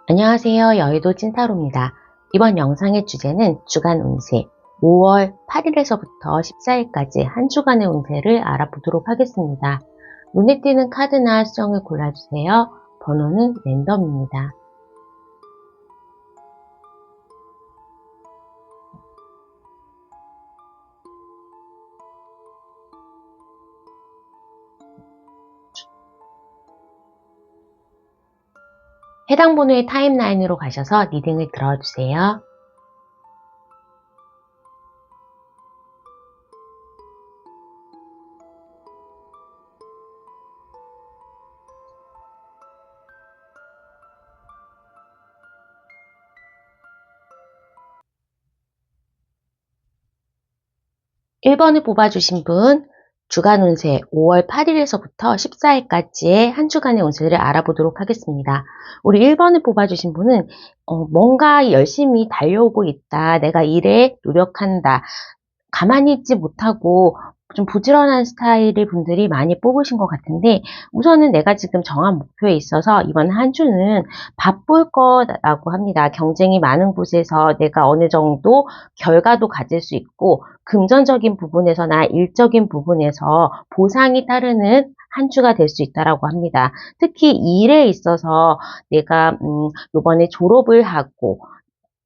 안녕하세요. 여의도 찐타로입니다. 이번 영상의 주제는 주간 운세 5월 8일에서부터 14일까지 한 주간의 운세를 알아보도록 하겠습니다. 눈에 띄는 카드나 수정을 골라주세요. 번호는 랜덤입니다. 해당 번호의 타임라인으로 가셔서 리딩을 들어주세요. (1번을) 뽑아주신 분, 주간 운세 5월 8일에서부터 14일까지의 한 주간의 운세를 알아보도록 하겠습니다. 우리 1번을 뽑아주신 분은 뭔가 열심히 달려오고 있다. 내가 일에 노력한다. 가만히 있지 못하고 좀 부지런한 스타일의 분들이 많이 뽑으신 것 같은데, 우선은 내가 지금 정한 목표에 있어서 이번 한 주는 바쁠 거라고 합니다. 경쟁이 많은 곳에서 내가 어느 정도 결과도 가질 수 있고, 금전적인 부분에서나 일적인 부분에서 보상이 따르는 한 주가 될 수 있다라고 합니다. 특히 일에 있어서 내가 이번에 졸업을 하고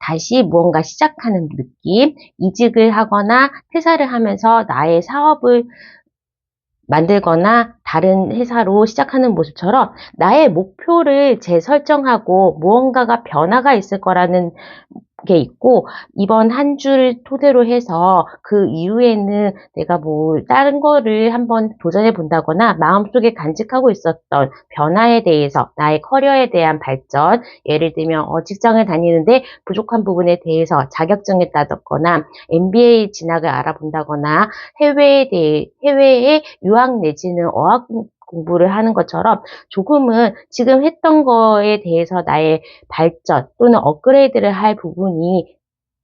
다시 무언가 시작하는 느낌, 이직을 하거나 퇴사를 하면서 나의 사업을 만들거나 다른 회사로 시작하는 모습처럼 나의 목표를 재설정하고 무언가가 변화가 있을 거라는 게 있고, 이번 한 주를 토대로 해서 그 이후에는 내가 뭐 다른 거를 한번 도전해 본다거나 마음속에 간직하고 있었던 변화에 대해서 나의 커리어에 대한 발전, 예를 들면 직장을 다니는데 부족한 부분에 대해서 자격증을 따거나 MBA 진학을 알아본다거나 해외에 유학 내지는 어학 공부를 하는 것처럼 조금은 지금 했던 거에 대해서 나의 발전 또는 업그레이드를 할 부분이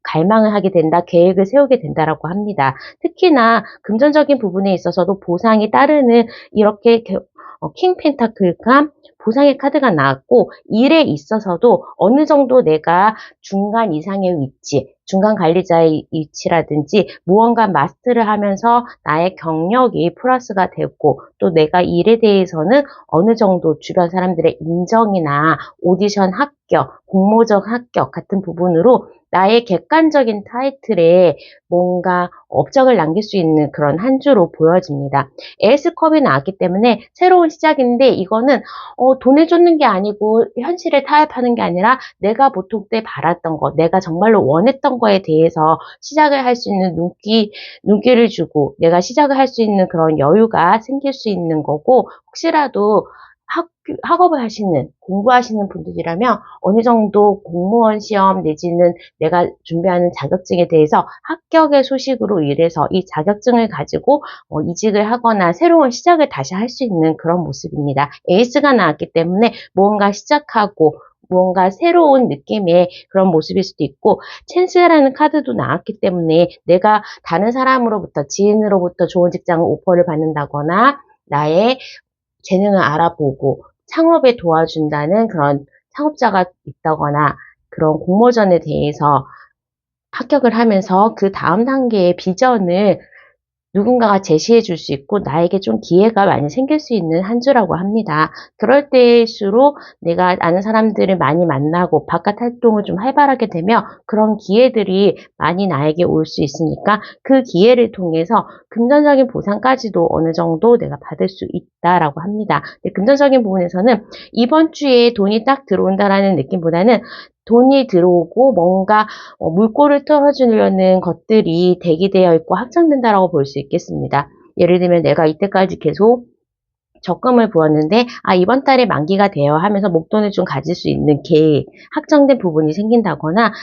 갈망을 하게 된다, 계획을 세우게 된다라고 합니다. 특히나 금전적인 부분에 있어서도 보상이 따르는 이렇게 킹 펜타클과 보상의 카드가 나왔고, 일에 있어서도 어느 정도 내가 중간 이상의 위치, 중간 관리자의 위치라든지 무언가 마스터를 하면서 나의 경력이 플러스가 되고, 또 내가 일에 대해서는 어느 정도 주변 사람들의 인정이나 오디션 합격, 공모전 합격 같은 부분으로 나의 객관적인 타이틀에 뭔가 업적을 남길 수 있는 그런 한 주로 보여집니다. 에이스컵이 나왔기 때문에 새로운 시작인데, 이거는 돈을 쫓는 게 아니고 현실에 타협하는 게 아니라 내가 보통 때 바랐던 거, 내가 정말로 원했던 거에 대해서 시작을 할 수 있는 눈길을 주고 내가 시작을 할 수 있는 그런 여유가 생길 수 있는 거고, 혹시라도 학업을 하시는, 공부하시는 분들이라면 어느 정도 공무원 시험 내지는 내가 준비하는 자격증에 대해서 합격의 소식으로 인해서 이 자격증을 가지고 이직을 하거나 새로운 시작을 다시 할 수 있는 그런 모습입니다. 에이스가 나왔기 때문에 무언가 시작하고 무언가 새로운 느낌의 그런 모습일 수도 있고, 찬스라는 카드도 나왔기 때문에 내가 다른 사람으로부터, 지인으로부터 좋은 직장 오퍼를 받는다거나 나의 재능을 알아보고 창업에 도와준다는 그런 창업자가 있다거나, 그런 공모전에 대해서 합격을 하면서 그 다음 단계의 비전을 누군가가 제시해 줄 수 있고 나에게 좀 기회가 많이 생길 수 있는 한 주라고 합니다. 그럴 때일수록 내가 아는 사람들을 많이 만나고 바깥 활동을 좀 활발하게 되면 그런 기회들이 많이 나에게 올 수 있으니까 그 기회를 통해서 금전적인 보상까지도 어느 정도 내가 받을 수 있다라고 합니다. 근데 금전적인 부분에서는 이번 주에 돈이 딱 들어온다라는 느낌보다는 돈이 들어오고 뭔가 물꼬를 틀어주려는 것들이 대기되어 있고 확정된다라고 볼 수 있겠습니다. 예를 들면 내가 이때까지 계속 적금을 부었는데 이번 달에 만기가 돼요 하면서 목돈을 좀 가질 수 있는 계획, 확정된 부분이 생긴다거나,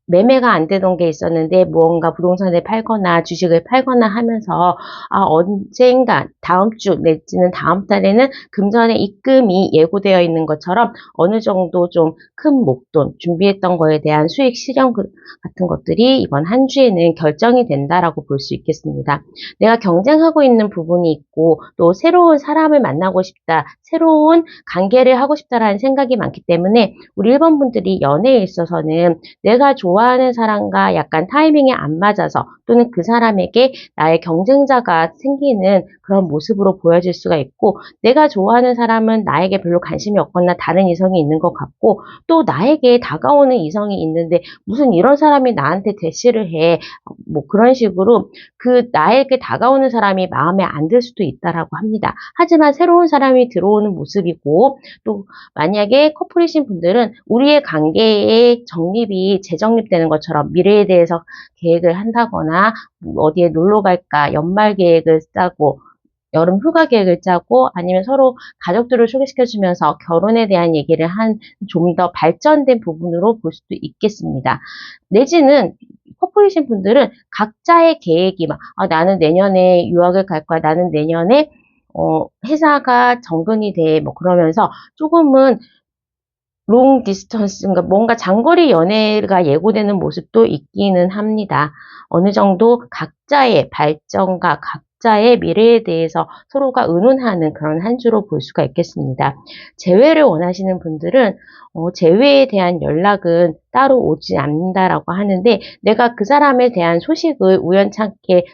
매매가 안 되던 게 있었는데 무언가 부동산을 팔거나 주식을 팔거나 하면서 언젠가 다음 주 내지는 다음 달에는 금전의 입금이 예고되어 있는 것처럼 어느 정도 좀 큰 목돈 준비했던 거에 대한 수익 실현 같은 것들이 이번 한 주에는 결정이 된다라고 볼 수 있겠습니다. 내가 경쟁하고 있는 부분이 있고 또 새로운 사람을 만나고 싶다, 새로운 관계를 하고 싶다라는 생각이 많기 때문에 우리 1번 분들이 연애에 있어서는 내가 좋아하는 사람과 약간 타이밍이 안 맞아서 또는 그 사람에게 나의 경쟁자가 생기는 그런 모습으로 보여질 수가 있고, 내가 좋아하는 사람은 나에게 별로 관심이 없거나 다른 이성이 있는 것 같고, 또 나에게 다가오는 이성이 있는데 무슨 이런 사람이 나한테 대시를 해, 뭐 그런 식으로 그 나에게 다가오는 사람이 마음에 안 들 수도 있다라고 합니다. 하지만 새로운 사람이 들어오는 모습이고, 또 만약에 커플이신 분들은 우리의 관계의 정립이 재정립되는 것처럼 미래에 대해서 계획을 한다거나 어디에 놀러 갈까 연말 계획을 짜고 여름 휴가 계획을 짜고 아니면 서로 가족들을 소개시켜주면서 결혼에 대한 얘기를 한 좀 더 발전된 부분으로 볼 수도 있겠습니다. 내지는 커플이신 분들은 각자의 계획이 막 나는 내년에 유학을 갈 거야. 나는 내년에 회사가 정돈이 돼. 뭐 그러면서 조금은 롱 디스턴스, 그러니까 뭔가 장거리 연애가 예고되는 모습도 있기는 합니다. 어느 정도 각자의 발전과 각자의 미래에 대해서 서로가 의논하는 그런 한 주로 볼 수가 있겠습니다. 재회를 원하시는 분들은 재회에 대한 연락은 따로 오지 않는다라고 하는데, 내가 그 사람에 대한 소식을 우연찮게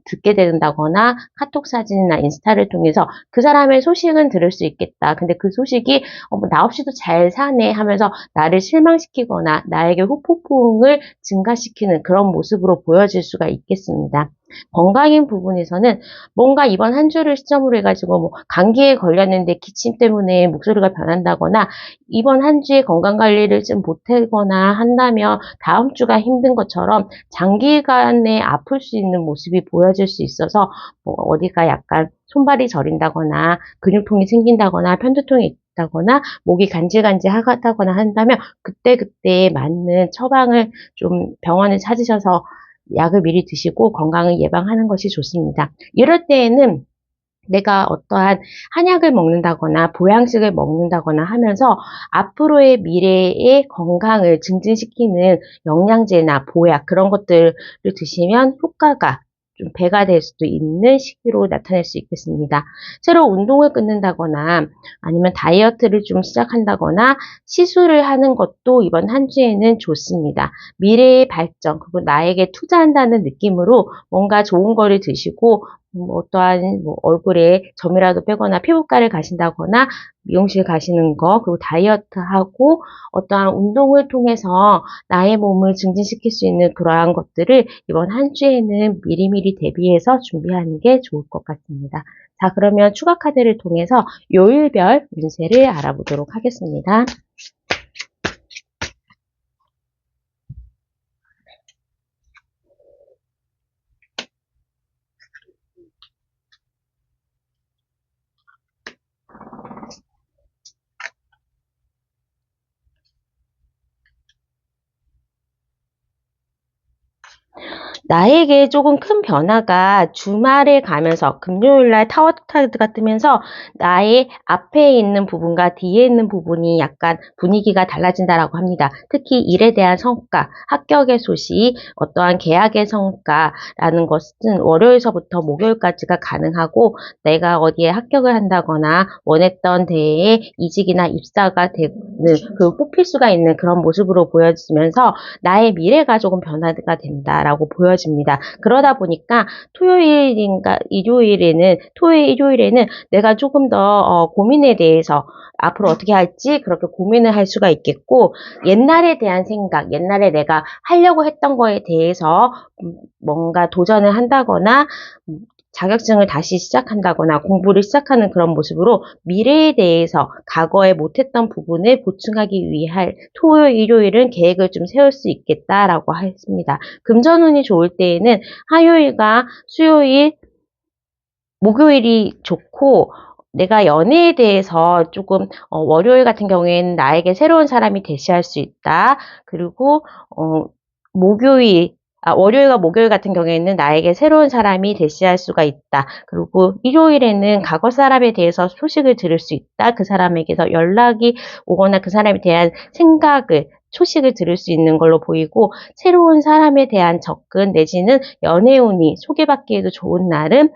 듣게 된다거나 카톡 사진이나 인스타를 통해서 그 사람의 소식은 들을 수 있겠다. 근데 그 소식이 나 없이도 잘 사네 하면서 나를 실망시키거나 나에게 후폭풍을 증가시키는 그런 모습으로 보여질 수가 있겠습니다. 건강인 부분에서는 뭔가 이번 한 주를 시점으로 해가지고 뭐 감기에 걸렸는데 기침 때문에 목소리가 변한다거나 이번 한 주에 건강 관리를 좀 못하거나 한다면 다음 주가 힘든 것처럼 장기간에 아플 수 있는 모습이 보여질 수 있어서 뭐 어디가 약간 손발이 저린다거나 근육통이 생긴다거나 편두통이 있다거나 목이 간질간질하다거나 한다면 그때그때 맞는 처방을 좀 병원을 찾으셔서 약을 미리 드시고 건강을 예방하는 것이 좋습니다. 이럴 때에는 내가 어떠한 한약을 먹는다거나 보양식을 먹는다거나 하면서 앞으로의 미래의 건강을 증진시키는 영양제나 보약 그런 것들을 드시면 효과가 좀 배가 될 수도 있는 시기로 나타날 수 있겠습니다. 새로 운동을 끊는다거나 아니면 다이어트를 좀 시작한다거나 시술을 하는 것도 이번 한 주에는 좋습니다. 미래의 발전 그리고 나에게 투자한다는 느낌으로 뭔가 좋은 거를 드시고 어떠한 얼굴에 점이라도 빼거나 피부과를 가신다거나 미용실 가시는 거 그리고 다이어트하고 어떠한 운동을 통해서 나의 몸을 증진시킬 수 있는 그러한 것들을 이번 한 주에는 미리미리 대비해서 준비하는 게 좋을 것 같습니다. 자, 그러면 추가 카드를 통해서 요일별 운세를 알아보도록 하겠습니다. 나에게 조금 큰 변화가 주말에 가면서 금요일날 타워 카드가 뜨면서 나의 앞에 있는 부분과 뒤에 있는 부분이 약간 분위기가 달라진다라고 합니다. 특히 일에 대한 성과, 합격의 소식, 어떠한 계약의 성과라는 것은 월요일서부터 목요일까지가 가능하고 내가 어디에 합격을 한다거나 원했던 대회에 이직이나 입사가 되는 그 뽑힐 수가 있는 그런 모습으로 보여지면서 나의 미래가 조금 변화가 된다라고 보여집니다. 그러다 보니까 토요일인가 일요일에는 내가 조금 더 고민에 대해서 앞으로 어떻게 할지 그렇게 고민을 할 수가 있겠고, 옛날에 대한 생각, 옛날에 내가 하려고 했던 거에 대해서 뭔가 도전을 한다거나 자격증을 다시 시작한다거나 공부를 시작하는 그런 모습으로 미래에 대해서 과거에 못했던 부분을 보충하기 위한 토요일, 일요일은 계획을 좀 세울 수 있겠다라고 했습니다. 금전운이 좋을 때에는 화요일과 수요일, 목요일이 좋고, 내가 연애에 대해서 조금 월요일 같은 경우에는 나에게 새로운 사람이 대시할 수 있다. 그리고 월요일과 목요일 같은 경우에는 나에게 새로운 사람이 대시할 수가 있다. 그리고 일요일에는 과거 사람에 대해서 소식을 들을 수 있다. 그 사람에게서 연락이 오거나 그 사람에 대한 소식을 들을 수 있는 걸로 보이고, 새로운 사람에 대한 접근 내지는 연애운이 소개받기에도 좋은 날은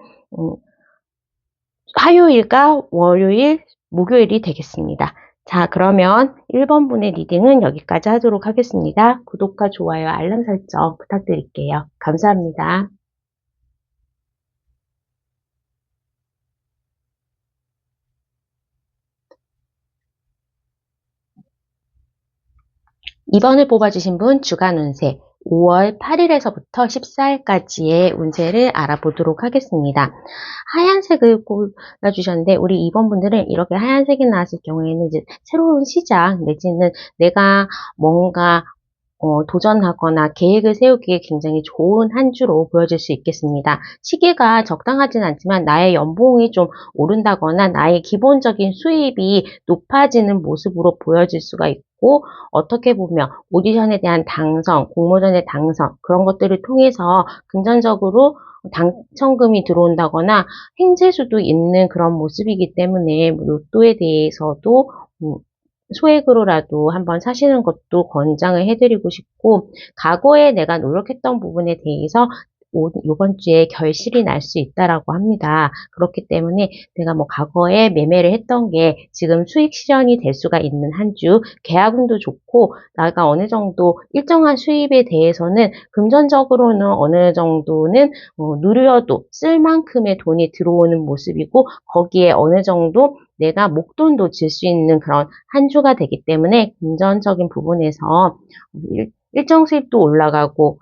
화요일과 월요일, 목요일이 되겠습니다. 자, 그러면 1번 분의 리딩은 여기까지 하도록 하겠습니다. 구독과 좋아요, 알람 설정 부탁드릴게요. 감사합니다. 이번을 뽑아주신 분 주간 운세 5월 8일에서부터 14일까지의 운세를 알아보도록 하겠습니다. 하얀색을 골라주셨는데, 우리 2번 분들은 이렇게 하얀색이 나왔을 경우에는 이제 새로운 시작 내지는 내가 뭔가 도전하거나 계획을 세우기에 굉장히 좋은 한 주로 보여질 수 있겠습니다. 시기가 적당하진 않지만 나의 연봉이 좀 오른다거나 나의 기본적인 수입이 높아지는 모습으로 보여질 수가 있고, 어떻게 보면 오디션에 대한 당선, 공모전의 당선, 그런 것들을 통해서 금전적으로 당첨금이 들어온다거나 행재수도 있는 그런 모습이기 때문에 로또에 대해서도 소액으로라도 한번 사시는 것도 권장을 해드리고 싶고, 과거에 내가 노력했던 부분에 대해서 이번 주에 결실이 날 수 있다라고 합니다. 그렇기 때문에 내가 과거에 매매를 했던 게 지금 수익 실현이 될 수가 있는 한 주, 계약운도 좋고, 내가 어느 정도 일정한 수입에 대해서는 금전적으로는 어느 정도는 누려도 쓸 만큼의 돈이 들어오는 모습이고, 거기에 어느 정도 내가 목돈도 질 수 있는 그런 한 주가 되기 때문에 금전적인 부분에서 일정 수입도 올라가고,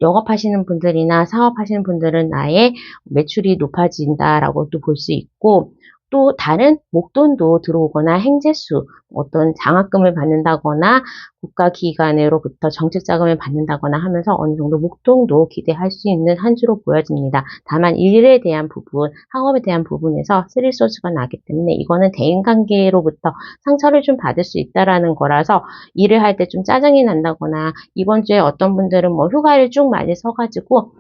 영업하시는 분들이나 사업하시는 분들은 나의 매출이 높아진다라고도 볼 수 있고, 또 다른 목돈도 들어오거나 행재수, 어떤 장학금을 받는다거나 국가기관으로부터 정책자금을 받는다거나 하면서 어느 정도 목돈도 기대할 수 있는 한 주로 보여집니다. 다만 일에 대한 부분, 학업에 대한 부분에서 스릴소스가 나기 때문에 이거는 대인관계로부터 상처를 좀 받을 수 있다라는 거라서, 일을 할 때 좀 짜증이 난다거나, 이번 주에 어떤 분들은 휴가를 쭉 많이 서가지고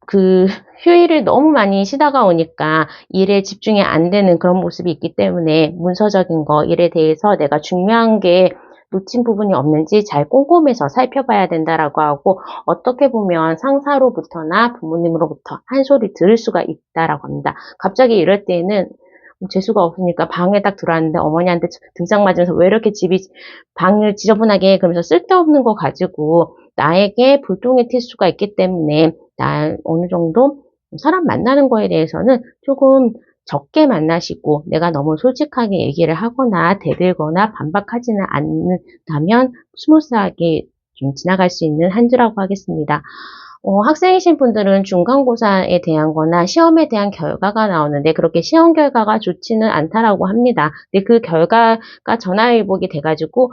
그 휴일을 너무 많이 쉬다가 오니까 일에 집중이 안 되는 그런 모습이 있기 때문에 문서적인 거, 일에 대해서 내가 중요한 게 놓친 부분이 없는지 잘 꼼꼼해서 살펴봐야 된다라고 하고, 어떻게 보면 상사로부터나 부모님으로부터 한 소리 들을 수가 있다라고 합니다. 갑자기 이럴 때는 재수가 없으니까 방에 딱 들어왔는데 어머니한테 등짝 맞으면서 왜 이렇게 방을 지저분하게 해? 그러면서 쓸데없는 거 가지고 나에게 불똥이 튈 수가 있기 때문에, 어느 정도 사람 만나는 거에 대해서는 조금 적게 만나시고, 내가 너무 솔직하게 얘기를 하거나 대들거나 반박하지는 않는다면 스무스하게 좀 지나갈 수 있는 한 주라고 하겠습니다. 학생이신 분들은 중간고사에 대한 거나 시험에 대한 결과가 나오는데, 그렇게 시험 결과가 좋지는 않다라고 합니다. 근데 그 결과가 전화위복이 돼가지고,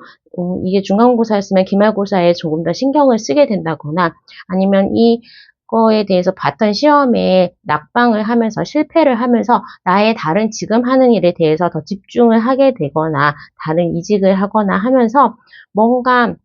이게 중간고사였으면 기말고사에 조금 더 신경을 쓰게 된다거나, 아니면 이거에 대해서 봤던 시험에 낙방을 하면서 실패를 하면서 나의 다른 지금 하는 일에 대해서 더 집중을 하게 되거나, 다른 이직을 하거나 하면서 뭔가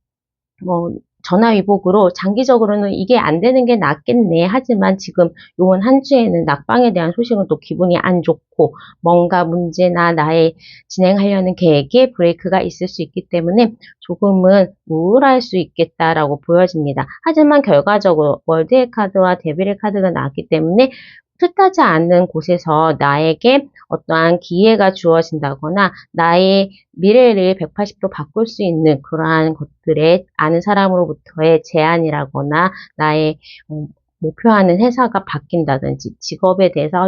전화위복으로 장기적으로는 이게 안 되는 게 낫겠네. 하지만 지금 요번 한 주에는 낙방에 대한 소식은 또 기분이 안 좋고, 뭔가 문제나 나의 진행하려는 계획에 브레이크가 있을 수 있기 때문에 조금은 우울할 수 있겠다라고 보여집니다. 하지만 결과적으로 월드의 카드와 데빌의 카드가 나왔기 때문에 뜻하지 않는 곳에서 나에게 어떠한 기회가 주어진다거나 나의 미래를 180도 바꿀 수 있는 그러한 것들에 아는 사람으로부터의 제안이라거나 나의 목표하는 회사가 바뀐다든지, 직업에 대해서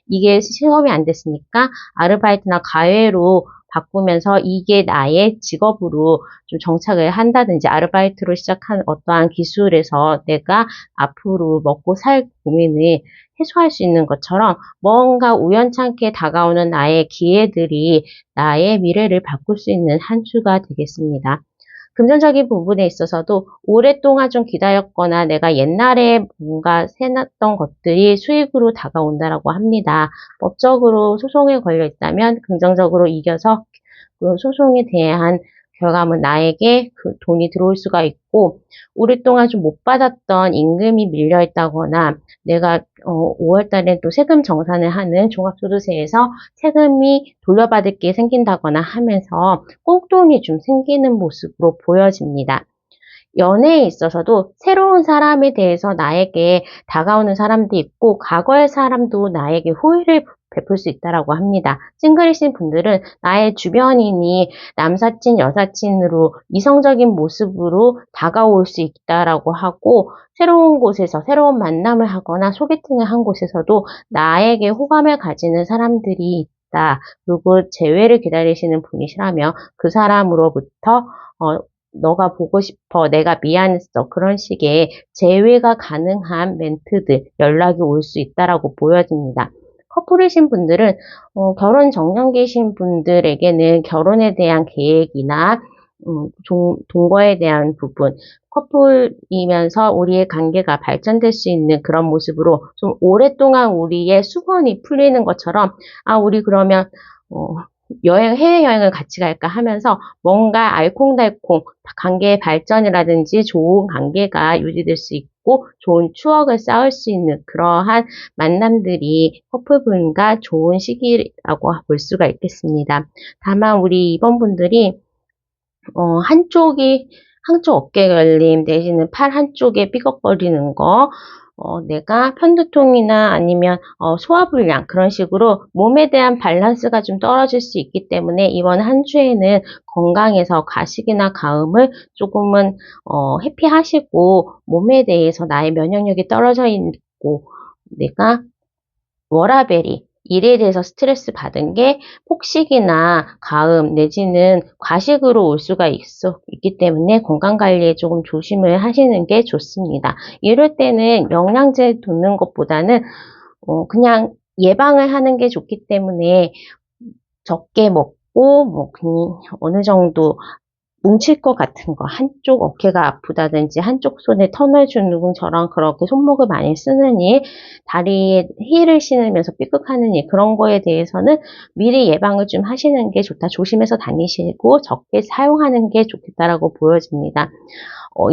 이게 시험이 안 됐으니까 아르바이트나 과외로 바꾸면서 이게 나의 직업으로 좀 정착을 한다든지, 아르바이트로 시작한 어떠한 기술에서 내가 앞으로 먹고 살 고민을 해소할 수 있는 것처럼, 뭔가 우연찮게 다가오는 나의 기회들이 나의 미래를 바꿀 수 있는 한 주가 되겠습니다. 금전적인 부분에 있어서도 오랫동안 좀 기다렸거나 내가 옛날에 뭔가 세놨던 것들이 수익으로 다가온다라고 합니다. 법적으로 소송에 걸려 있다면 긍정적으로 이겨서 그 소송에 대한 결과물 나에게 그 돈이 들어올 수가 있고, 오랫동안 좀 못 받았던 임금이 밀려 있다거나, 내가 5월 달에 또 세금 정산을 하는 종합소득세에서 세금이 돌려받을 게 생긴다거나 하면서 꽁돈이 좀 생기는 모습으로 보여집니다. 연애에 있어서도 새로운 사람에 대해서 나에게 다가오는 사람도 있고, 과거의 사람도 나에게 호의를 베풀 수 있다라고 합니다. 싱글이신 분들은 나의 주변인이 남사친, 여사친으로 이성적인 모습으로 다가올 수 있다라고 하고, 새로운 곳에서 새로운 만남을 하거나 소개팅을 한 곳에서도 나에게 호감을 가지는 사람들이 있다. 그리고 재회를 기다리시는 분이시라면 그 사람으로부터 너가 보고 싶어, 내가 미안했어, 그런 식의 재회가 가능한 멘트들, 연락이 올 수 있다라고 보여집니다. 커플이신 분들은 결혼 정년기이신 분들에게는 결혼에 대한 계획이나 동거에 대한 부분, 커플이면서 우리의 관계가 발전될 수 있는 그런 모습으로 좀 오랫동안 우리의 수건이 풀리는 것처럼, 우리 그러면 해외여행을 같이 갈까 하면서 뭔가 알콩달콩 관계의 발전이라든지 좋은 관계가 유지될 수 있고 좋은 추억을 쌓을 수 있는 그러한 만남들이 커플분과 좋은 시기라고 볼 수가 있겠습니다. 다만 우리 이번 분들이 한쪽 어깨 결림 내지는 팔 한쪽에 삐걱거리는 거, 내가 편두통이나 아니면 소화불량 그런 식으로 몸에 대한 밸런스가 좀 떨어질 수 있기 때문에 이번 한 주에는 건강에서 가식이나 가음을 조금은 회피하시고, 몸에 대해서 나의 면역력이 떨어져 있고 내가 워라밸이 일에 대해서 스트레스 받은 게 폭식이나 가음 내지는 과식으로 올 수가 있기 때문에 건강관리에 조금 조심을 하시는 게 좋습니다. 이럴 때는 영양제 돕는 것보다는 그냥 예방을 하는 게 좋기 때문에 적게 먹고 어느 정도 뭉칠 것 같은 거, 한쪽 어깨가 아프다든지 한쪽 손에 터널 주는 것처럼 그렇게 손목을 많이 쓰는 일, 다리에 힐을 신으면서 삐끗하는 일, 그런 거에 대해서는 미리 예방을 좀 하시는 게 좋다. 조심해서 다니시고 적게 사용하는 게 좋겠다라고 보여집니다.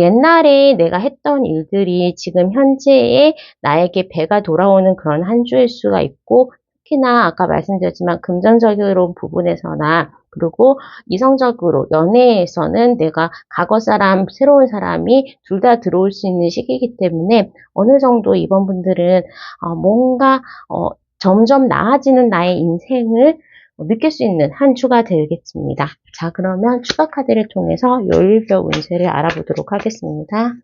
옛날에 내가 했던 일들이 지금 현재의 나에게 배가 돌아오는 그런 한 주일 수가 있고, 특히나 아까 말씀드렸지만 금전적인 부분에서나 그리고 이성적으로 연애에서는 내가 과거 사람, 새로운 사람이 둘 다 들어올 수 있는 시기이기 때문에 어느 정도 이번 분들은 뭔가 점점 나아지는 나의 인생을 느낄 수 있는 한 주가 되겠습니다. 자, 그러면 추가 카드를 통해서 요일별 운세를 알아보도록 하겠습니다.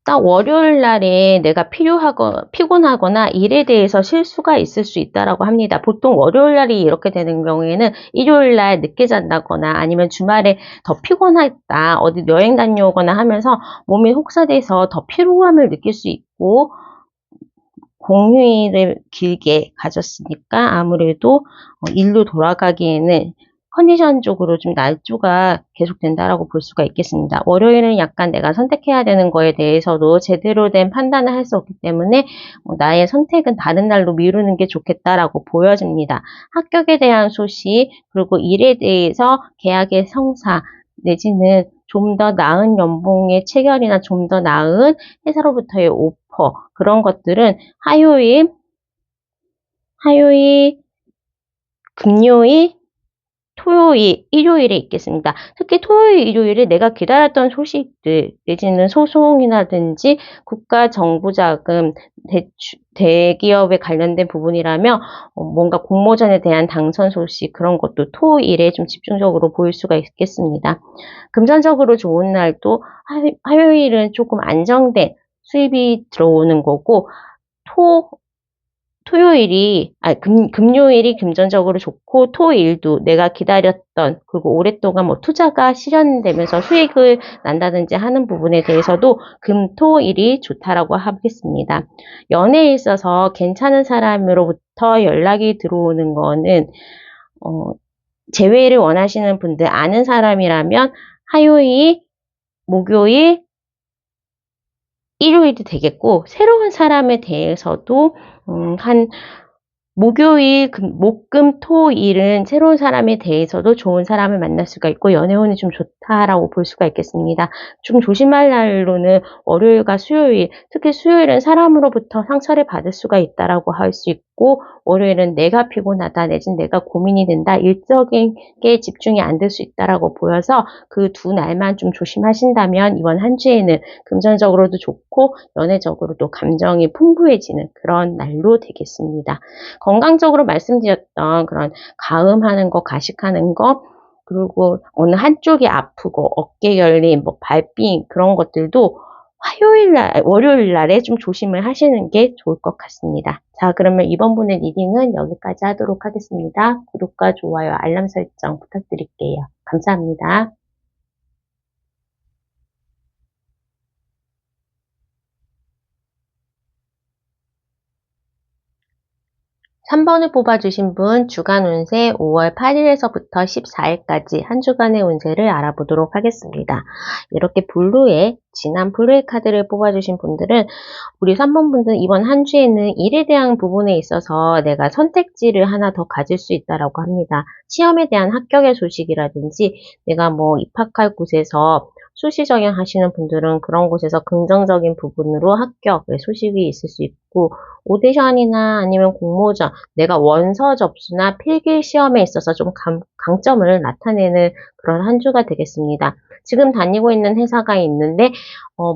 딱 월요일 날에 내가 피곤하거나 일에 대해서 실수가 있을 수 있다라고 합니다. 보통 월요일 날이 이렇게 되는 경우에는 일요일 날 늦게 잔다거나 아니면 주말에 더 피곤했다, 어디 여행 다녀오거나 하면서 몸이 혹사돼서 더 피로함을 느낄 수 있고, 공휴일을 길게 가졌으니까 아무래도 일로 돌아가기에는 컨디션적으로 좀 날조가 계속된다라고 볼 수가 있겠습니다. 월요일은 약간 내가 선택해야 되는 거에 대해서도 제대로 된 판단을 할 수 없기 때문에 나의 선택은 다른 날로 미루는 게 좋겠다라고 보여집니다. 합격에 대한 소식, 그리고 일에 대해서 계약의 성사 내지는 좀 더 나은 연봉의 체결이나 좀 더 나은 회사로부터의 오퍼, 그런 것들은 화요일, 금요일, 토요일, 일요일에 있겠습니다. 특히 토요일, 일요일에 내가 기다렸던 소식들, 내지는 소송이라든지 국가 정부 자금, 대기업에 관련된 부분이라면 뭔가 공모전에 대한 당선 소식, 그런 것도 토일에 좀 집중적으로 보일 수가 있겠습니다. 금전적으로 좋은 날도 화요일은 조금 안정된 수입이 들어오는 거고, 금요일이 금전적으로 좋고, 토일도 내가 기다렸던, 그리고 오랫동안 투자가 실현되면서 수익을 난다든지 하는 부분에 대해서도 금토일이 좋다라고 하겠습니다. 연애에 있어서 괜찮은 사람으로부터 연락이 들어오는 거는, 재회를 원하시는 분들, 아는 사람이라면 화요일, 목요일, 일요일이 되겠고, 새로운 사람에 대해서도 한 목요일, 목, 금, 토, 일은 새로운 사람에 대해서도 좋은 사람을 만날 수가 있고 연애운이 좀 좋다라고 볼 수가 있겠습니다. 좀 조심할 날로는 월요일과 수요일, 특히 수요일은 사람으로부터 상처를 받을 수가 있다라고 할 수 있고, 월요일은 내가 피곤하다 내지는 내가 고민이 된다, 일적인 게 집중이 안 될 수 있다라고 보여서 그 두 날만 좀 조심하신다면 이번 한 주에는 금전적으로도 좋고 연애적으로도 감정이 풍부해지는 그런 날로 되겠습니다. 건강적으로 말씀드렸던 그런 가음하는 거, 가식하는 거, 그리고 어느 한쪽이 아프고 어깨 결림, 뭐 발빙 그런 것들도 화요일 날, 월요일 날에 좀 조심을 하시는 게 좋을 것 같습니다. 자, 그러면 이번 분의 리딩은 여기까지 하도록 하겠습니다. 구독과 좋아요, 알람 설정 부탁드릴게요. 감사합니다. 3번을 뽑아주신 분 주간 운세 5월 8일에서부터 14일까지 한 주간의 운세를 알아보도록 하겠습니다. 이렇게 블루의 진한 블루의 카드를 뽑아주신 분들은 우리 3번 분들은 이번 한 주에는 일에 대한 부분에 있어서 내가 선택지를 하나 더 가질 수 있다라고 합니다. 시험에 대한 합격의 소식이라든지 내가 뭐 입학할 곳에서 수시 적용하시는 분들은 그런 곳에서 긍정적인 부분으로 합격의 소식이 있을 수 있고, 오디션이나 아니면 공모전, 내가 원서 접수나 필기 시험에 있어서 좀 강점을 나타내는 그런 한 주가 되겠습니다. 지금 다니고 있는 회사가 있는데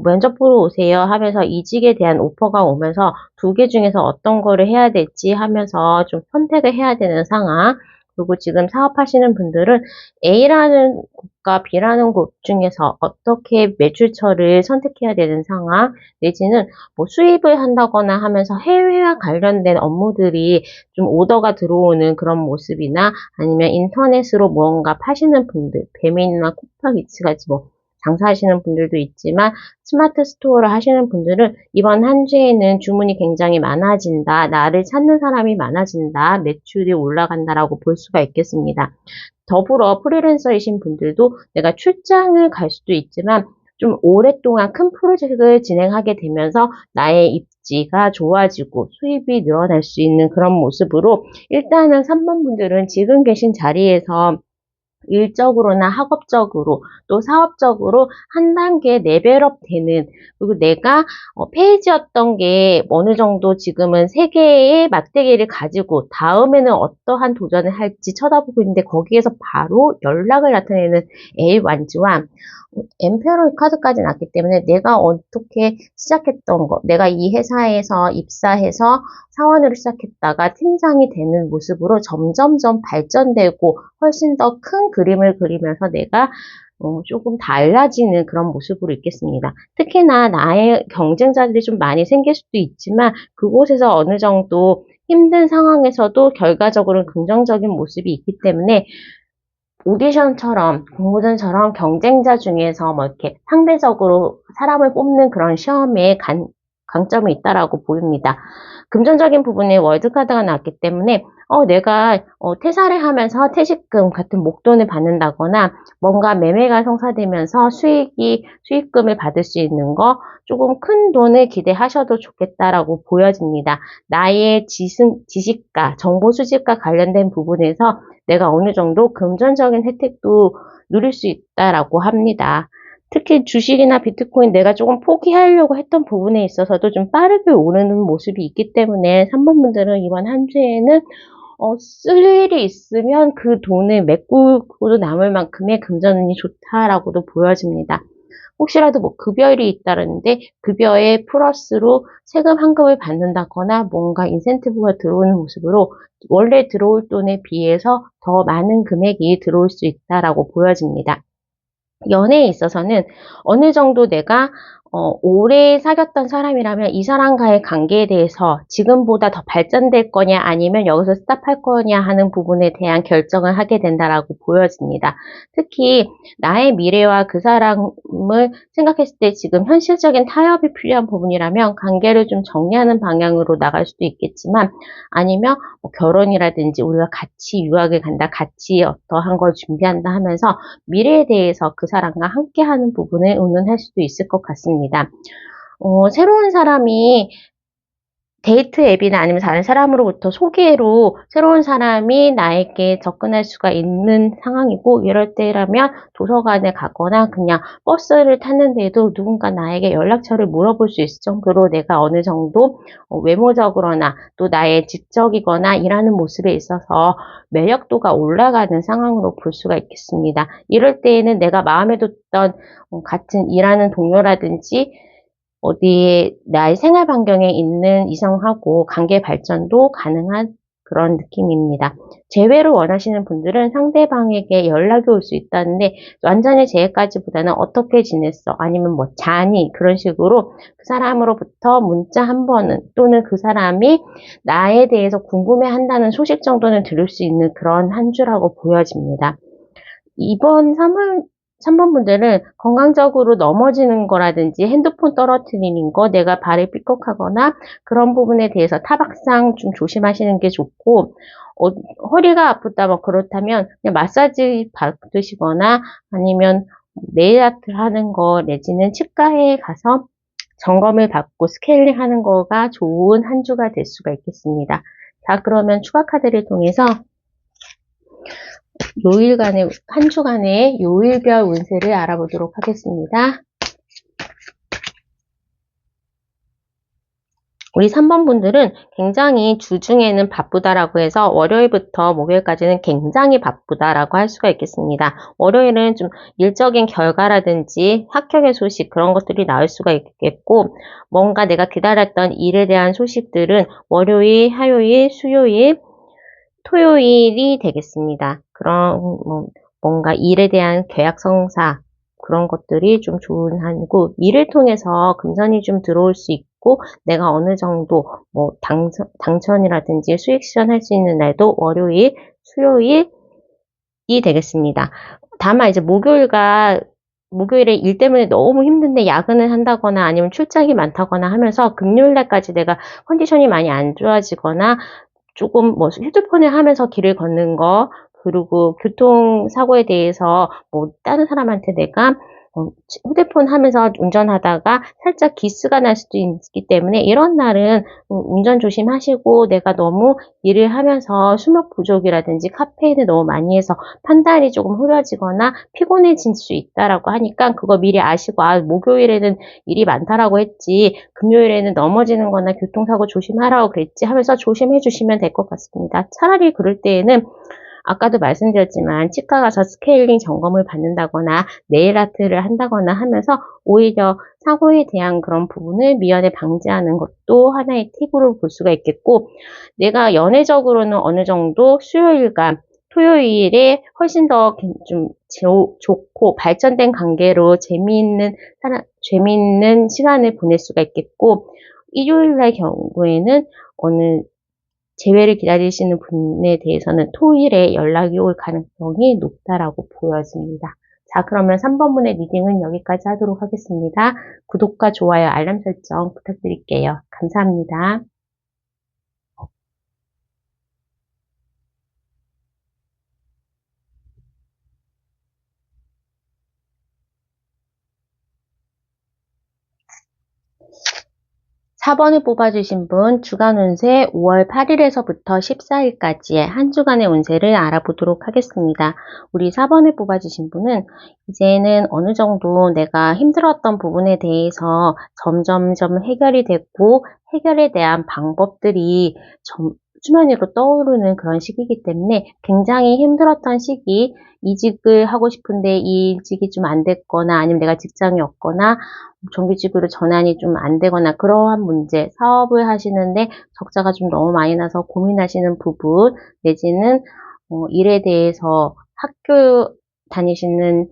면접 보러 오세요 하면서 이직에 대한 오퍼가 오면서 두 개 중에서 어떤 거를 해야 될지 하면서 좀 선택을 해야 되는 상황, 그리고 지금 사업하시는 분들은 A라는 곳과 B라는 곳 중에서 어떻게 매출처를 선택해야 되는 상황, 내지는 뭐 수입을 한다거나 하면서 해외와 관련된 업무들이 좀 오더가 들어오는 그런 모습이나, 아니면 인터넷으로 무언가 파시는 분들, 배민이나 쿠팡이츠같이 뭐 장사하시는 분들도 있지만 스마트 스토어를 하시는 분들은 이번 한 주에는 주문이 굉장히 많아진다, 나를 찾는 사람이 많아진다, 매출이 올라간다라고 볼 수가 있겠습니다. 더불어 프리랜서이신 분들도 내가 출장을 갈 수도 있지만 좀 오랫동안 큰 프로젝트를 진행하게 되면서 나의 입지가 좋아지고 수입이 늘어날 수 있는 그런 모습으로, 일단은 3번 분들은 지금 계신 자리에서 일적으로나 학업적으로 또 사업적으로 한 단계 레벨업 되는, 그리고 내가 페이지였던 게 어느 정도 지금은 세 개의 막대기를 가지고 다음에는 어떠한 도전을 할지 쳐다보고 있는데 거기에서 바로 연락을 나타내는 A완주와 엠페러 카드까지 났기 때문에 내가 어떻게 시작했던 거, 내가 이 회사에서 입사해서 사원으로 시작했다가 팀장이 되는 모습으로 점점점 발전되고 훨씬 더 큰 그림을 그리면서 내가 조금 달라지는 그런 모습으로 있겠습니다. 특히나 나의 경쟁자들이 좀 많이 생길 수도 있지만 그곳에서 어느 정도 힘든 상황에서도 결과적으로는 긍정적인 모습이 있기 때문에 오디션처럼 공모전처럼 경쟁자 중에서 뭐 이렇게 상대적으로 사람을 뽑는 그런 시험에 강점이 있다라고 보입니다. 금전적인 부분에 월드카드가 나왔기 때문에 내가 퇴사를 하면서 퇴직금 같은 목돈을 받는다거나 뭔가 매매가 성사되면서 수익금을 받을 수 있는 거, 조금 큰 돈을 기대하셔도 좋겠다라고 보여집니다. 나의 지식과 정보 수집과 관련된 부분에서 내가 어느 정도 금전적인 혜택도 누릴 수 있다라고 합니다. 특히 주식이나 비트코인 내가 조금 포기하려고 했던 부분에 있어서도 좀 빠르게 오르는 모습이 있기 때문에 3번 분들은 이번 한 주에는 쓸 일이 있으면 그 돈을 메꾸고도 남을 만큼의 금전운이 좋다라고도 보여집니다. 혹시라도 뭐 급여일이 있다는데 급여에 플러스로 세금 환급을 받는다거나 뭔가 인센티브가 들어오는 모습으로 원래 들어올 돈에 비해서 더 많은 금액이 들어올 수 있다라고 보여집니다. 연애에 있어서는 어느 정도 내가 오래 사귀었던 사람이라면 이 사람과의 관계에 대해서 지금보다 더 발전될 거냐 아니면 여기서 스탑할 거냐 하는 부분에 대한 결정을 하게 된다라고 보여집니다. 특히 나의 미래와 그 사람을 생각했을 때 지금 현실적인 타협이 필요한 부분이라면 관계를 좀 정리하는 방향으로 나갈 수도 있겠지만, 아니면 뭐 결혼이라든지 우리가 같이 유학을 간다, 같이 어떠한 걸 준비한다 하면서 미래에 대해서 그 사람과 함께하는 부분을 의논할 수도 있을 것 같습니다. 새로운 사람이 데이트 앱이나 아니면 다른 사람으로부터 소개로 새로운 사람이 나에게 접근할 수가 있는 상황이고, 이럴 때라면 도서관에 가거나 그냥 버스를 탔는데도 누군가 나에게 연락처를 물어볼 수 있을 정도로 내가 어느 정도 외모적으로나 또 나의 지적이거나 일하는 모습에 있어서 매력도가 올라가는 상황으로 볼 수가 있겠습니다. 이럴 때에는 내가 마음에 뒀던 같은 일하는 동료라든지 어디에 나의 생활 반경에 있는 이성하고 관계 발전도 가능한 그런 느낌입니다. 재회를 원하시는 분들은 상대방에게 연락이 올 수 있다는데, 완전히 재회까지보다는 어떻게 지냈어? 아니면 뭐 자니? 그런 식으로 그 사람으로부터 문자 한 번은, 또는 그 사람이 나에 대해서 궁금해한다는 소식 정도는 들을 수 있는 그런 한 주라고 보여집니다. 이번 3번 분들은 건강적으로 넘어지는 거라든지 핸드폰 떨어뜨리는 거, 내가 발을 삐걱하거나 그런 부분에 대해서 타박상 좀 조심하시는 게 좋고, 허리가 아프다 뭐 그렇다면 그냥 마사지 받으시거나 아니면 네일 아트 하는 거 내지는 치과에 가서 점검을 받고 스케일링 하는 거가 좋은 한 주가 될 수가 있겠습니다. 자, 그러면 추가 카드를 통해서 요일간의, 한 주간의 요일별 운세를 알아보도록 하겠습니다. 우리 3번 분들은 굉장히 주중에는 바쁘다라고 해서 월요일부터 목요일까지는 굉장히 바쁘다라고 할 수가 있겠습니다. 월요일은 좀 일적인 결과라든지 합격의 소식 그런 것들이 나올 수가 있겠고, 뭔가 내가 기다렸던 일에 대한 소식들은 월요일, 화요일, 수요일, 토요일이 되겠습니다. 그런 뭔가 일에 대한 계약 성사 그런 것들이 좀 좋은 한이고, 일을 통해서 금전이 좀 들어올 수 있고 내가 어느 정도 뭐 당천이라든지 수익 실현할 수 있는 날도 월요일, 수요일이 되겠습니다. 다만 이제 목요일에 일 때문에 너무 힘든데 야근을 한다거나 아니면 출장이 많다거나 하면서 금요일날까지 내가 컨디션이 많이 안 좋아지거나 조금 뭐 휴대폰을 하면서 길을 걷는 거, 그리고 교통사고에 대해서 뭐 다른 사람한테 내가 휴대폰 하면서 운전하다가 살짝 기스가 날 수도 있기 때문에 이런 날은 운전 조심하시고, 내가 너무 일을 하면서 수면 부족이라든지 카페인을 너무 많이 해서 판단이 조금 흐려지거나 피곤해질 수 있다라고 하니까 그거 미리 아시고, 목요일에는 일이 많다라고 했지 금요일에는 넘어지는 거나 교통사고 조심하라고 그랬지 하면서 조심해 주시면 될 것 같습니다. 차라리 그럴 때에는 아까도 말씀드렸지만 치과 가서 스케일링 점검을 받는다거나 네일 아트를 한다거나 하면서 오히려 사고에 대한 그런 부분을 미연에 방지하는 것도 하나의 팁으로 볼 수가 있겠고, 내가 연애적으로는 어느 정도 수요일과 토요일에 훨씬 더 좀 좋고 발전된 관계로 재미있는 시간을 보낼 수가 있겠고, 일요일날 경우에는 어느 재회를 기다리시는 분에 대해서는 토요일에 연락이 올 가능성이 높다라고 보여집니다. 자, 그러면 3번 분의 리딩은 여기까지 하도록 하겠습니다. 구독과 좋아요, 알람 설정 부탁드릴게요. 감사합니다. 4번을 뽑아주신 분 주간 운세 5월 8일에서부터 14일까지의 한 주간의 운세를 알아보도록 하겠습니다. 우리 4번을 뽑아주신 분은 이제는 어느 정도 내가 힘들었던 부분에 대해서 점점점 해결이 됐고, 해결에 대한 방법들이 수면 위로 떠오르는 그런 시기이기 때문에 굉장히 힘들었던 시기, 이직을 하고 싶은데 이 이직이 좀 안 됐거나 아니면 내가 직장이 없거나 정규직으로 전환이 좀 안 되거나 그러한 문제, 사업을 하시는데 적자가 좀 너무 많이 나서 고민하시는 부분, 내지는 일에 대해서 학교 다니시는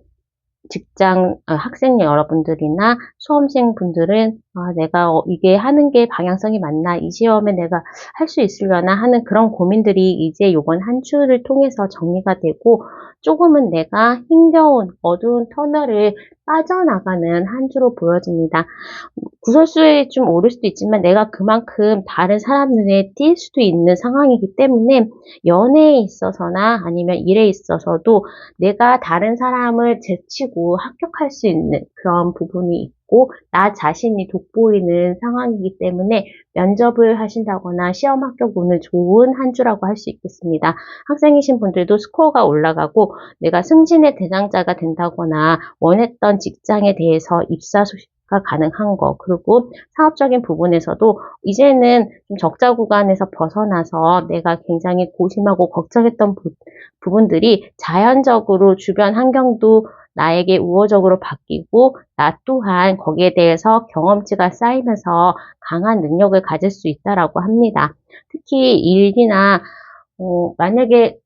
학생 여러분들이나 수험생 분들은 내가 이게 하는 게 방향성이 맞나, 이 시험에 내가 할 수 있으려나 하는 그런 고민들이 이제 요번 한 주를 통해서 정리가 되고, 조금은 내가 힘겨운 어두운 터널을 빠져나가는 한 주로 보여집니다. 구설수에 좀 오를 수도 있지만 내가 그만큼 다른 사람 눈에 띌 수도 있는 상황이기 때문에 연애에 있어서나 아니면 일에 있어서도 내가 다른 사람을 제치고 합격할 수 있는 그런 부분이 있고 나 자신이 돋보이는 상황이기 때문에 면접을 하신다거나 시험 합격 운을 좋은 한 주라고 할 수 있겠습니다. 학생이신 분들도 스코어가 올라가고 내가 승진의 대상자가 된다거나 원했던 직장에 대해서 입사 소식가 가능한 거, 그리고 사업적인 부분에서도 이제는 좀 적자 구간에서 벗어나서 내가 굉장히 고심하고 걱정했던 부분들이 자연적으로 주변 환경도 나에게 우호적으로 바뀌고 나 또한 거기에 대해서 경험치가 쌓이면서 강한 능력을 가질 수 있다라고 합니다. 특히 일이나 만약에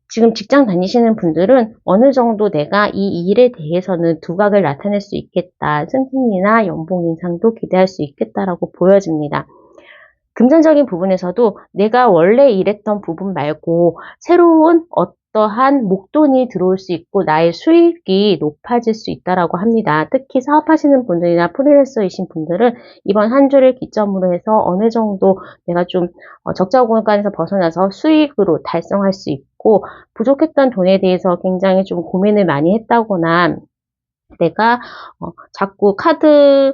지금 직장 다니시는 분들은 어느 정도 내가 이 일에 대해서는 두각을 나타낼 수 있겠다. 승진이나 연봉 인상도 기대할 수 있겠다라고 보여집니다. 금전적인 부분에서도 내가 원래 일했던 부분 말고 새로운 어떠한 목돈이 들어올 수 있고 나의 수익이 높아질 수 있다라고 합니다. 특히 사업하시는 분들이나 프리랜서이신 분들은 이번 한 주를 기점으로 해서 어느 정도 내가 좀 적자 구간에서 벗어나서 수익으로 달성할 수 있고 부족했던 돈에 대해서 굉장히 좀 고민을 많이 했다거나 내가 자꾸 카드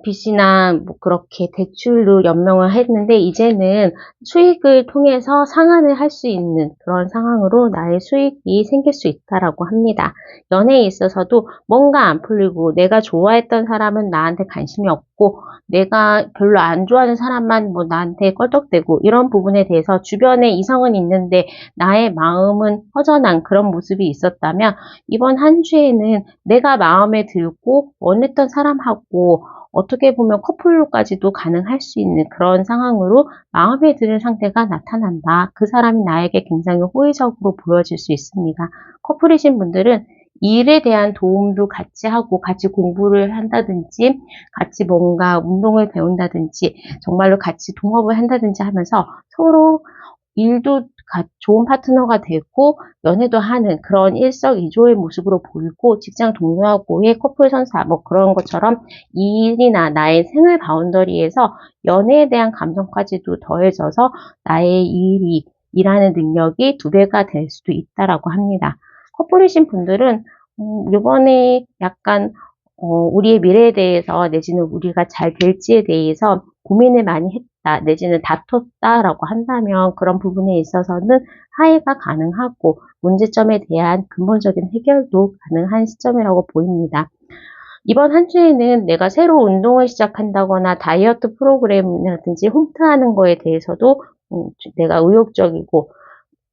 빚이나 뭐 그렇게 대출로 연명을 했는데 이제는 수익을 통해서 상환을 할 수 있는 그런 상황으로 나의 수익이 생길 수 있다라고 합니다. 연애에 있어서도 뭔가 안 풀리고 내가 좋아했던 사람은 나한테 관심이 없고 내가 별로 안 좋아하는 사람만 뭐 나한테 껄떡대고 이런 부분에 대해서 주변에 이성은 있는데 나의 마음은 허전한 그런 모습이 있었다면 이번 한 주에는 내가 마음에 들고 원했던 사람하고 어떻게 보면 커플로까지도 가능할 수 있는 그런 상황으로 마음에 드는 상태가 나타난다. 그 사람이 나에게 굉장히 호의적으로 보여질 수 있습니다. 커플이신 분들은 일에 대한 도움도 같이 하고 같이 공부를 한다든지 같이 뭔가 운동을 배운다든지 정말로 같이 동업을 한다든지 하면서 서로 일도 좋은 파트너가 되고 연애도 하는 그런 일석이조의 모습으로 보이고 직장 동료하고의 커플 선사 뭐 그런 것처럼 일이나 나의 생활 바운더리에서 연애에 대한 감정까지도 더해져서 나의 일하는 능력이 2배가 될 수도 있다라고 합니다. 커플이신 분들은 이번에 약간 우리의 미래에 대해서 내지는 우리가 잘 될지에 대해서 고민을 많이 했다 내지는 다퉜다라고 한다면 그런 부분에 있어서는 화해가 가능하고 문제점에 대한 근본적인 해결도 가능한 시점이라고 보입니다. 이번 한 주에는 내가 새로 운동을 시작한다거나 다이어트 프로그램이라든지 홈트하는 거에 대해서도 내가 의욕적이고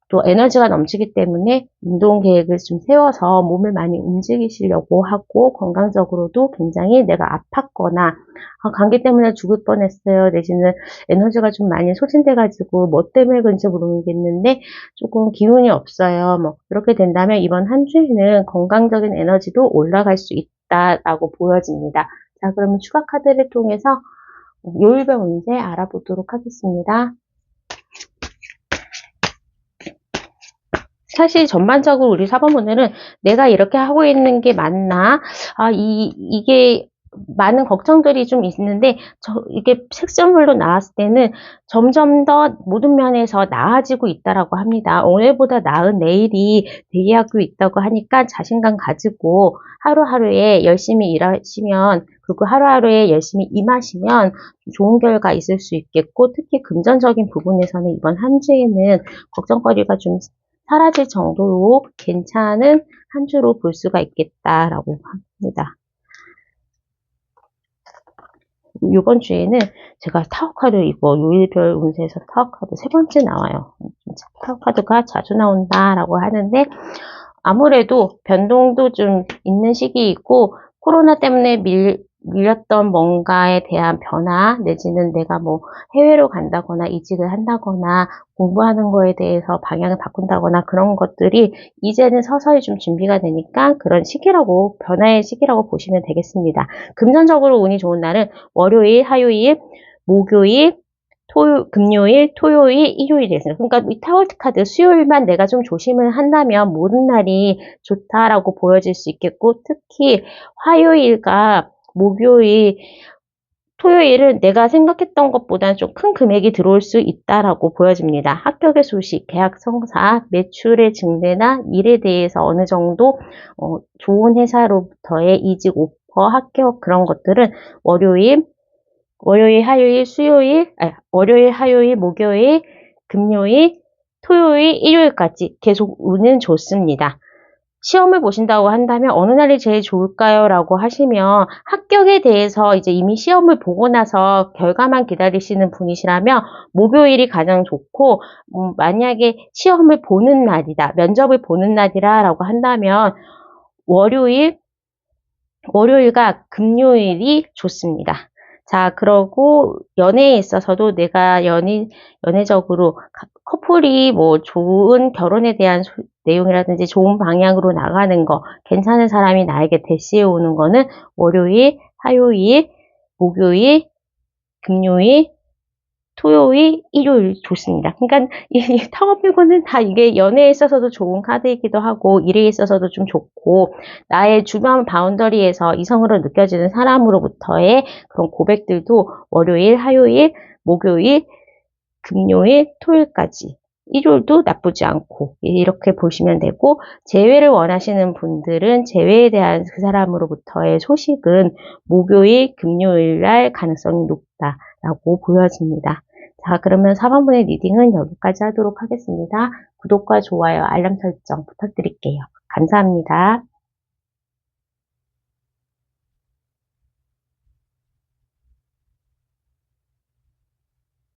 또 에너지가 넘치기 때문에 운동 계획을 좀 세워서 몸을 많이 움직이시려고 하고 건강적으로도 굉장히 내가 아팠거나 감기 때문에 죽을 뻔했어요. 내지는 에너지가 좀 많이 소진돼가지고 뭐 때문에 그런지 모르겠는데 조금 기운이 없어요. 뭐 이렇게 된다면 이번 한 주에는 건강적인 에너지도 올라갈 수 있다라고 보여집니다. 자, 그러면 추가 카드를 통해서 요일별 운세 알아보도록 하겠습니다. 사실 전반적으로 우리 사범분들은 내가 이렇게 하고 있는 게 맞나? 이게 많은 걱정들이 좀 있는데 이게 색선물로 나왔을 때는 점점 더 모든 면에서 나아지고 있다라고 합니다. 오늘보다 나은 내일이 대기하고 있다고 하니까 자신감 가지고 하루하루에 열심히 일하시면 그리고 하루하루에 열심히 임하시면 좋은 결과 있을 수 있겠고 특히 금전적인 부분에서는 이번 한 주에는 걱정거리가 좀 사라질 정도로 괜찮은 한 주로 볼 수가 있겠다라고 합니다. 이번 주에는 제가 타로카드 이거 요일별 운세에서 타로카드 3번째 나와요. 타로카드가 자주 나온다라고 하는데 아무래도 변동도 좀 있는 시기이고 코로나 때문에 밀렸던 뭔가에 대한 변화 내지는 내가 뭐 해외로 간다거나 이직을 한다거나 공부하는 거에 대해서 방향을 바꾼다거나 그런 것들이 이제는 서서히 좀 준비가 되니까 그런 시기라고 변화의 시기라고 보시면 되겠습니다. 금전적으로 운이 좋은 날은 월요일, 화요일, 목요일, 금요일, 토요일, 일요일이었어요. 그러니까 이 타로트 카드 수요일만 내가 좀 조심을 한다면 모든 날이 좋다라고 보여질 수 있겠고 특히 화요일과 목요일, 토요일은 내가 생각했던 것보다는 좀 큰 금액이 들어올 수 있다라고 보여집니다. 합격의 소식, 계약 성사, 매출의 증대나 일에 대해서 어느 정도 좋은 회사로부터의 이직 오퍼 거, 합격 그런 것들은 월요일, 화요일, 월요일, 화요일, 목요일, 금요일, 토요일, 일요일까지 계속 운은 좋습니다. 시험을 보신다고 한다면 어느 날이 제일 좋을까요? 라고 하시면 합격에 대해서 이제 이미 시험을 보고 나서 결과만 기다리시는 분이시라면 목요일이 가장 좋고, 만약에 시험을 보는 날이다, 면접을 보는 날이라 라고 한다면 월요일과 금요일이 좋습니다. 자, 그러고 연애에 있어서도 내가 연애적으로 커플이 뭐 좋은 결혼에 대한 내용이라든지 좋은 방향으로 나가는 거, 괜찮은 사람이 나에게 대시해 오는 거는 월요일, 화요일, 목요일, 금요일, 토요일, 일요일 좋습니다. 그러니까 이 타워필고는 다 이게 연애에 있어서도 좋은 카드이기도 하고 일에 있어서도 좀 좋고 나의 주변 바운더리에서 이성으로 느껴지는 사람으로부터의 그런 고백들도 월요일, 화요일, 목요일, 금요일, 토요일까지, 일요일도 나쁘지 않고 이렇게 보시면 되고, 재회를 원하시는 분들은 재회에 대한 그 사람으로부터의 소식은 목요일, 금요일 날 가능성이 높다라고 보여집니다. 자, 그러면 4번분의 리딩은 여기까지 하도록 하겠습니다. 구독과 좋아요, 알람 설정 부탁드릴게요. 감사합니다.